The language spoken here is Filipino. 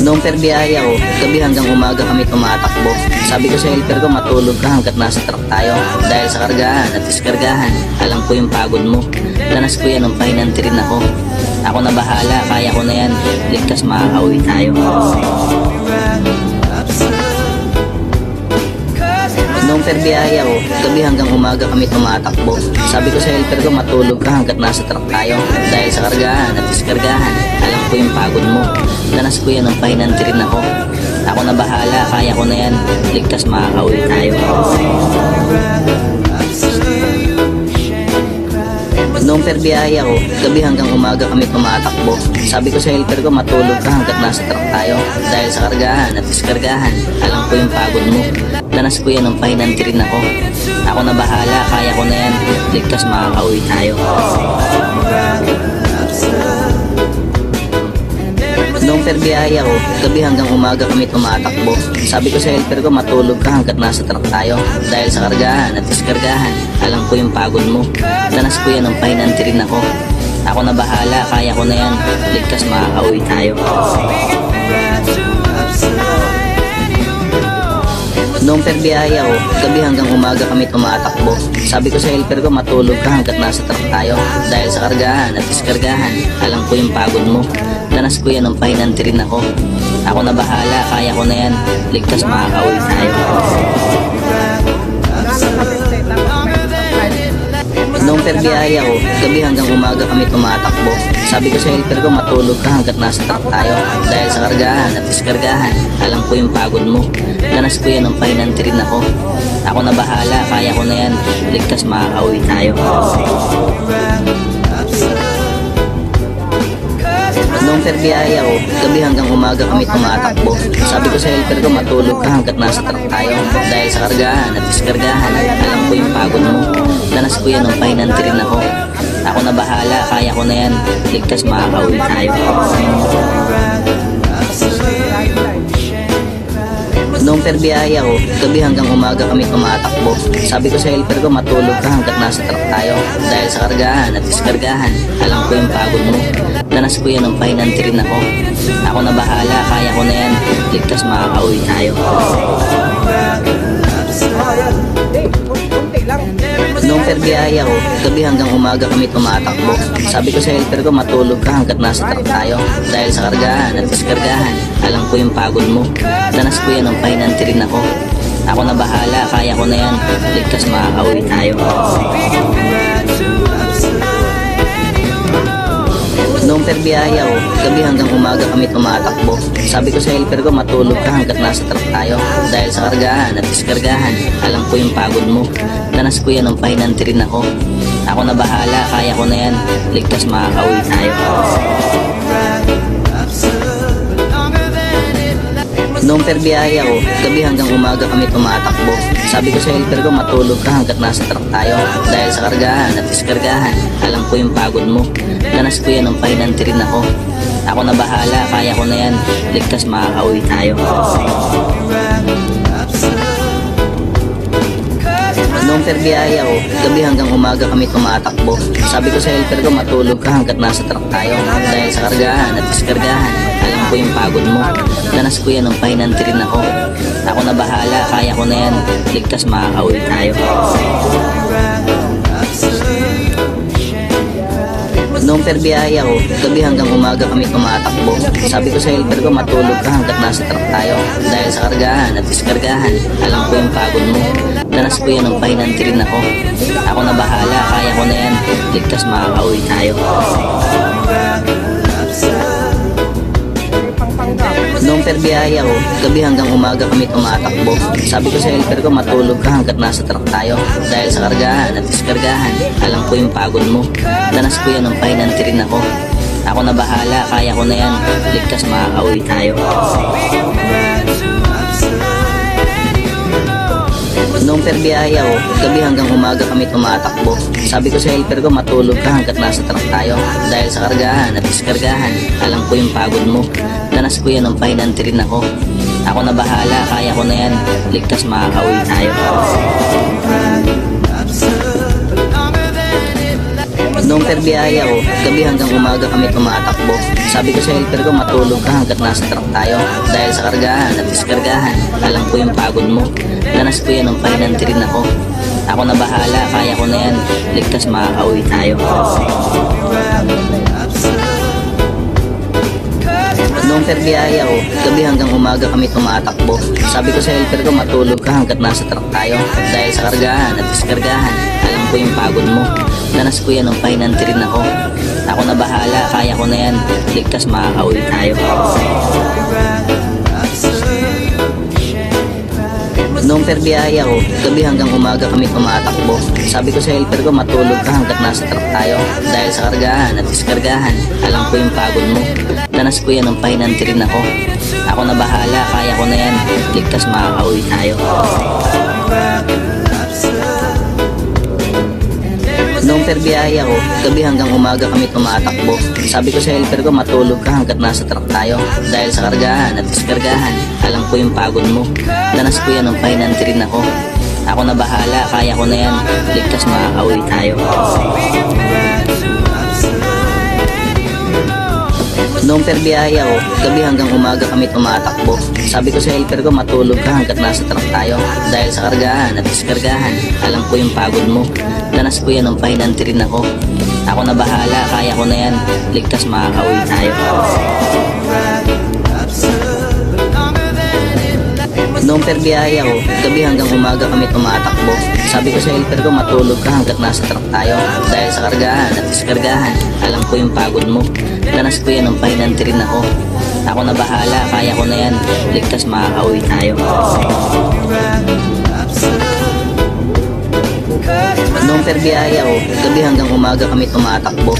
Noong perbiyahe ako, gabi hanggang umaga kami tumatakbo. Sabi ko sa helper ko, matulog ka hanggat nasa truck tayo. Dahil sa kargahan at diskargahan, alam ko yung pagod mo. Danas ko yan nung pahinanti rin ako. Ako na bahala, kaya ko na yan. Ligtas makakauwi tayo. Noong perbiyahe ako, gabi hanggang umaga kami tumatakbo. Sabi ko sa helper ko, matulog ka hanggat nasa truck tayo. Dahil sa kargahan at diskargahan, alam ko yung pagod mo. Danas ko yan nung pahinanti rin ako. Ako na bahala, kaya ko na yan. Ligtas makakauwi tayo. Noong perbiyahe ako, gabi hanggang umaga kami tumatakbo. Sabi ko sa helper ko, matulog ka hanggat nasa truck tayo. Dahil sa kargahan at diskargahan, alam ko yung pagod mo. Danas ko yan nung pahinanti rin ako. Ako na bahala, kaya ko na yan. Ligtas makakauwi tayo. Noong perbiyahe ako, gabi hanggang umaga kami tumatakbo. Sabi ko sa helper ko, matulog ka hanggat nasa truck tayo. Dahil sa kargahan at diskargahan, alam ko yung pagod mo. Danas ko yan nung pahinanti rin ako. Ako na bahala, kaya ko na yan. Ligtas makakauwi tayo. Noong perbiyahe ako, gabi hanggang umaga kami tumatakbo. Sabi ko sa helper ko, matulog ka hanggat nasa truck tayo. Dahil sa kargahan at diskargahan, alam ko yung pagod mo. Danas ko yan nung pahinanti rin ako. Ako na bahala, kaya ko na yan. Ligtas makakauwi tayo. Noong perbiyahe ako, gabi hanggang umaga kami tumatakbo. Sabi ko sa helper ko, matulog ka hanggat nasa truck tayo. Dahil sa kargahan at diskargahan, alam ko yung pagod mo. Danas ko yan nung pahinanti rin ako. Ako na bahala, kaya ko na yan. Ligtas makakauwi tayo. Noong perbiyahe ako, gabi hanggang umaga kami tumatakbo. Sabi ko sa helper ko, matulog ka hanggat nasa truck tayo. Dahil sa kargahan at diskargahan, alam ko yung pagod mo. Danas ko yan nung pahinanti rin ako. Ako na bahala, kaya ko na yan. Ligtas makakauwi tayo. Noong perbiyahe ako, gabi hanggang umaga kami tumatakbo. Sabi ko sa helper ko, matulog ka hanggat nasa truck tayo. Dahil sa kargahan at diskargahan, alam ko yung pagod mo. Danas ko yan nung pahinanti rin ako. Ako na bahala, kaya ko na yan. Ligtas makakauwi tayo. Noong perbiyahe ako, gabi hanggang umaga kami tumatakbo. Sabi ko sa helper ko, matulog ka hanggat nasa truck tayo. Dahil sa kargahan at diskargahan, alam ko yung pagod mo. Danas ko yan nung pahinanti rin ako. Ako na bahala, kaya ko na yan. Ligtas makakauwi tayo. Noong perbiyahe ako, gabi hanggang umaga kami tumatakbo. Sabi ko sa helper ko, matulog ka hanggat nasa truck tayo. Dahil sa kargahan at diskargahan, alam ko yung pagod mo. Danas ko yan nung pahinanti rin ako. Ako na bahala, kaya ko na yan. Ligtas makakauwi tayo. Noong perbiyahe ako, gabi hanggang umaga kami tumatakbo. Sabi ko sa helper ko, matulog ka hanggat nasa truck tayo. Dahil sa kargahan at diskargahan, alam ko yung pagod mo. Danas ko yan nung pahinanti rin ako. Ako na bahala, kaya ko na yan. Ligtas makakauwi tayo. Noong perbiyahe ako, gabi hanggang umaga kami tumatakbo. Sabi ko sa helper ko, matulog ka hanggat nasa truck tayo. Dahil sa kargahan at diskargahan, alam ko yung pagod mo. Danas ko yan nung pahinanti rin ako. Ako na bahala, kaya ko na yan. Ligtas makakauwi tayo. Noong perbiyahe ako, gabi hanggang umaga kami tumatakbo. Sabi ko sa helper ko, matulog ka hanggat nasa truck tayo. Dahil sa kargahan at diskargahan, alam ko yung pagod mo. Danas ko yan nung pahinanti rin ako. Ako na bahala, kaya ko na yan. Ligtas makakauwi tayo. Noong perbiyahe ako, gabi hanggang umaga kami tumatakbo. Sabi ko sa helper ko, matulog ka hanggat nasa truck tayo. Dahil sa kargahan at diskargahan, alam ko yung pagod mo. Danas ko yan nung pahinanti rin ako. Ako na bahala, kaya ko na yan. Ligtas makakauwi tayo. Noong perbiyahe ako, gabi hanggang umaga kami tumatakbo. Sabi ko sa helper ko, matulog ka hanggat nasa truck tayo. Dahil sa kargahan at diskargahan, alam ko yung pagod mo. Danas ko yan nung pahinanti rin ako. Ako na bahala, kaya ko na yan. Ligtas makakauwi tayo. Noong perbiyahe ako, gabi hanggang umaga kami tumatakbo. Sabi ko sa helper ko, matulog ka hanggat nasa truck tayo. Dahil sa kargahan at diskargahan, alam ko yung pagod mo. Danas ko yan nung pahinanti rin ako. Ako na bahala, kaya ko na yan. Ligtas makakauwi tayo. Noong perbiyahe ako, gabi hanggang umaga kami tumatakbo. Sabi ko sa helper ko, matulog ka hanggat nasa truck tayo. Dahil sa kargahan at diskargahan, alam ko yung pagod mo. Danas ko yan nung pahinanti rin ako. Ako na bahala, kaya ko na yan. Ligtas makakauwi tayo. Noong perbiyahe ako, gabi hanggang umaga kami tumatakbo. Sabi ko sa helper ko, matulog ka hanggat nasa truck tayo. Dahil sa kargahan at diskargahan, alam ko yung pagod mo. Danas ko yan nung pahinanti rin ako. Ako na bahala, kaya ko na yan. Ligtas makakauwi tayo. Noong perbiyahe ako, gabi hanggang umaga kami tumatakbo. Sabi ko sa helper ko, matulog ka hanggat nasa truck tayo. Dahil sa kargahan at diskargahan, alam ko yung pagod mo. Danas ko yan nung pahinanti rin ako. Ako na bahala, kaya ko na yan. Ligtas makakauwi tayo. Noong perbiyahe ako, gabi hanggang umaga kami tumatakbo. Sabi ko sa helper ko, matulog ka hanggat nasa truck tayo. Dahil sa kargahan at diskargahan, alam ko yung pagod mo. Danas ko yan nung pahinanti rin ako. Ako na bahala, kaya ko na yan. Ligtas makakauwi tayo. Noong perbiyahe ako, gabi hanggang umaga kami tumatakbo. Sabi ko sa helper ko, matulog ka hanggat nasa truck tayo. Dahil sa kargahan at diskargahan, alam ko yung pagod mo. Danas ko yan nung pahinanti rin ako. Ako na bahala, kaya ko na yan. Ligtas makakauwi tayo. Noong perbiyahe ako, gabi hanggang umaga kami tumatakbo.